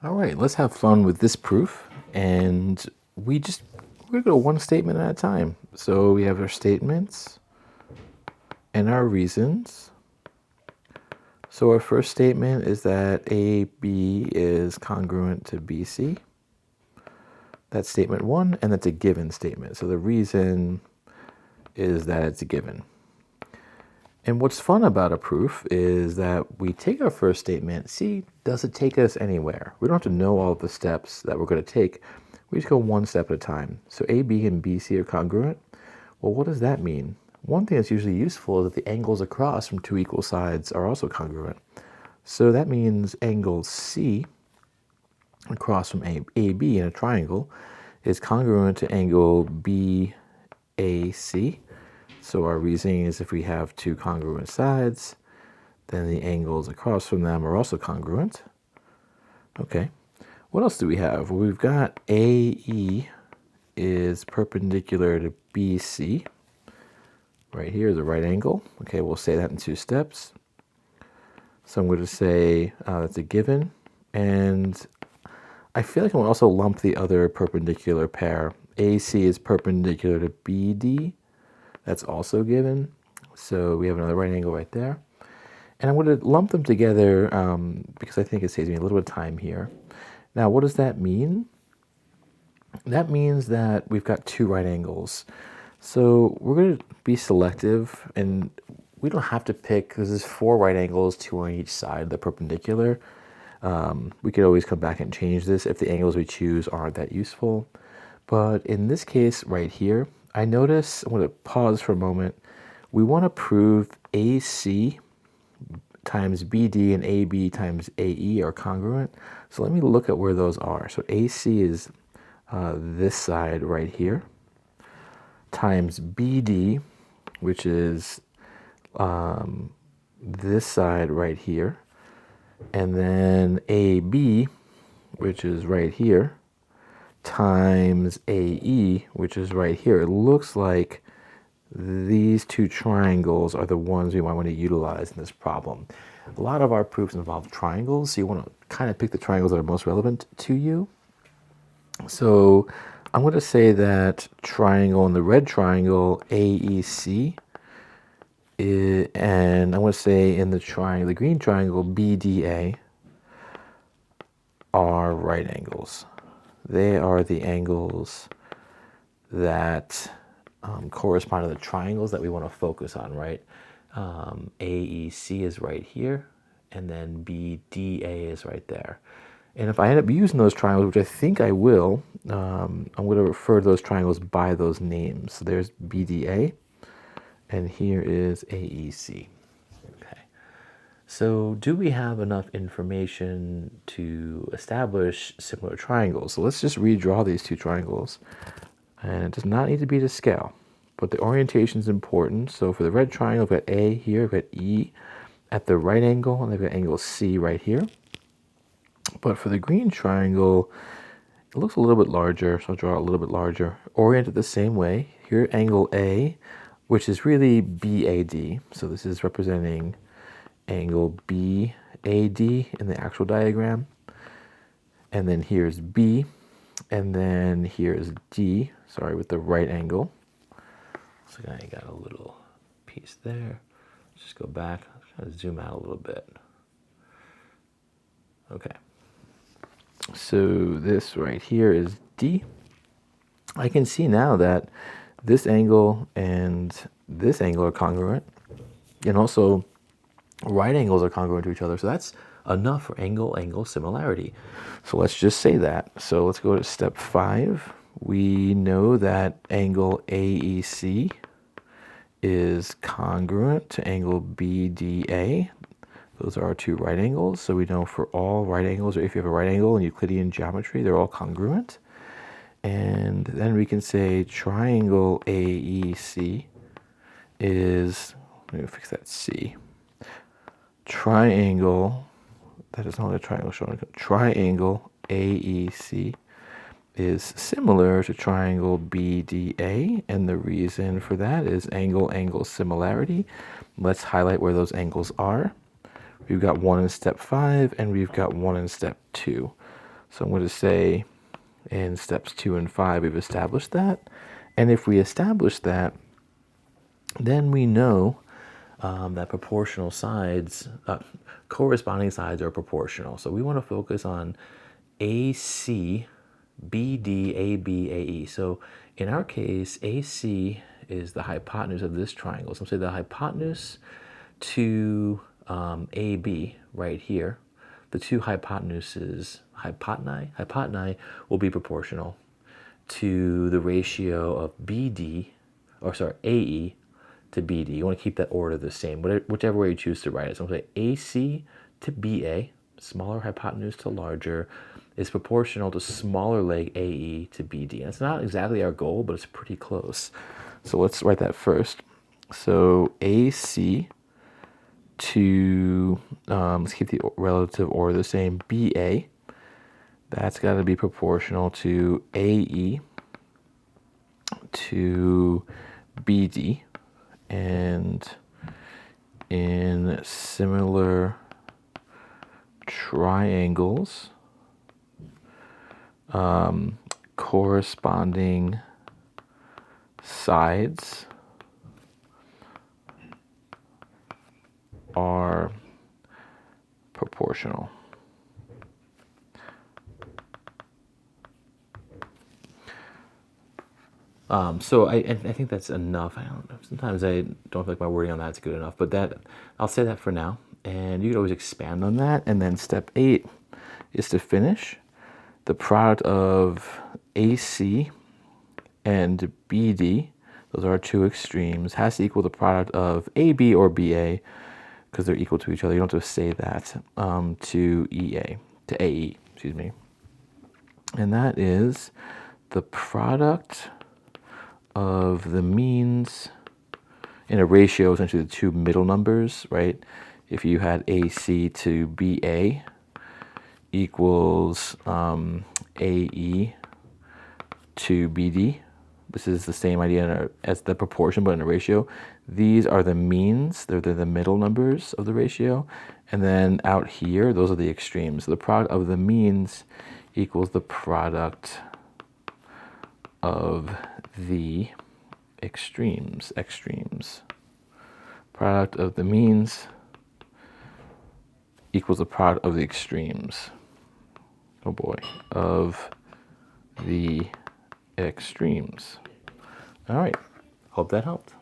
All right, let's have fun with this proof. And we're going to go one statement at a time. So we have our statements and our reasons. So our first statement is that AB is congruent to BC. That's statement one, and that's a given statement. So the reason is that it's a given. And what's fun about a proof is that we take our first statement, see, does it take us anywhere? We don't have to know all of the steps that we're going to take. We just go one step at a time. So AB and BC are congruent. Well, what does that mean? One thing that's usually useful is that the angles across from two equal sides are also congruent. So that means angle C across from AB in a triangle is congruent to angle BAC. So our reasoning is if we have two congruent sides, then the angles across from them are also congruent. Okay, what else do we have? Well, we've got AE is perpendicular to BC. Right here is a right angle. Okay, we'll say that in two steps. So I'm going to say that's a given. And I feel like I'm going to also lump the other perpendicular pair. AC is perpendicular to BD. That's also given. So we have another right angle right there. And I'm going to lump them together because I think it saves me a little bit of time here. Now, what does that mean? That means that we've got two right angles. So we're going to be selective, and we don't have to pick, because there's four right angles, two on each side of the perpendicular. We could always come back and change this if the angles we choose aren't that useful. But in this case right here, I notice, I'm going to pause for a moment, we want to prove AC times BD and AB times AE are congruent. So let me look at where those are. So AC is this side right here, times BD, which is this side right here, and then AB, which is right here, times AE, which is right here. It looks like these two triangles are the ones we might want to utilize in this problem. A lot of our proofs involve triangles, so you want to kind of pick the triangles that are most relevant to you. So I'm going to say that triangle in the red triangle, AEC, and I'm going to say in the green triangle, BDA, are right angles. They are the angles that correspond to the triangles that we want to focus on, right? AEC is right here, and then BDA is right there. And if I end up using those triangles, which I think I will, I'm going to refer to those triangles by those names. So there's BDA, and here is AEC. Okay. So do we have enough information to establish similar triangles? So let's just redraw these two triangles. And it does not need to be to scale, but the orientation is important. So for the red triangle, I've got A here, I've got E at the right angle, and I've got angle C right here. But for the green triangle, it looks a little bit larger, so I'll draw it a little bit larger. Orient it the same way. Here, angle A, which is really BAD. So this is representing angle BAD in the actual diagram. And then here's B, and then here's D, sorry, with the right angle. So I got a little piece there. Let's just go back, try to zoom out a little bit. Okay. So this right here is D. I can see now that this angle and this angle are congruent, and also right angles are congruent to each other. So that's enough for angle-angle similarity. So let's just say that. So let's go to step 5. We know that angle AEC is congruent to angle BDA. Those are our two right angles. So we know for all right angles, or if you have a right angle in Euclidean geometry, they're all congruent. And then we can say triangle AEC is, let me fix that C. Triangle, that is not a triangle shown, triangle AEC is similar to triangle BDA, and the reason for that is angle-angle similarity. Let's highlight where those angles are. We've got one in step 5, and we've got one in step 2. So I'm going to say in steps 2 and 5, we've established that. And if we establish that, then we know that proportional sides, corresponding sides are proportional. So we want to focus on AC, BD, AB, AE. So in our case, AC is the hypotenuse of this triangle. So I'm saying the hypotenuse to AB right here, the two hypotenuses, hypoteni will be proportional to the ratio of BD, or sorry, AE to BD. You want to keep that order the same, whichever way you choose to write it. So I'm going to say AC to BA, smaller hypotenuse to larger, is proportional to smaller leg AE to BD. And it's not exactly our goal, but it's pretty close. So let's write that first. So AC to, let's keep the relative order the same, BA, that's got to be proportional to AE to BD. And in similar triangles, corresponding sides are proportional. So I think that's enough. I don't know. Sometimes I don't feel like my wording on that's good enough, but that I'll say that for now. And you could always expand on that. And then step 8 is to finish. The product of AC and BD, those are our two extremes, has to equal the product of AB or BA, because they're equal to each other. You don't have to say that, to AE, excuse me. And that is the product of the means in a ratio, essentially the two middle numbers, right? If you had AC to BA equals AE to BD, this is the same idea as the proportion, but in a ratio. These are the means, they're the middle numbers of the ratio. And then out here, those are the extremes. So the product of the means equals the product of the extremes. Product of the means equals the product of the extremes. Oh boy, of the extremes. All right, hope that helped.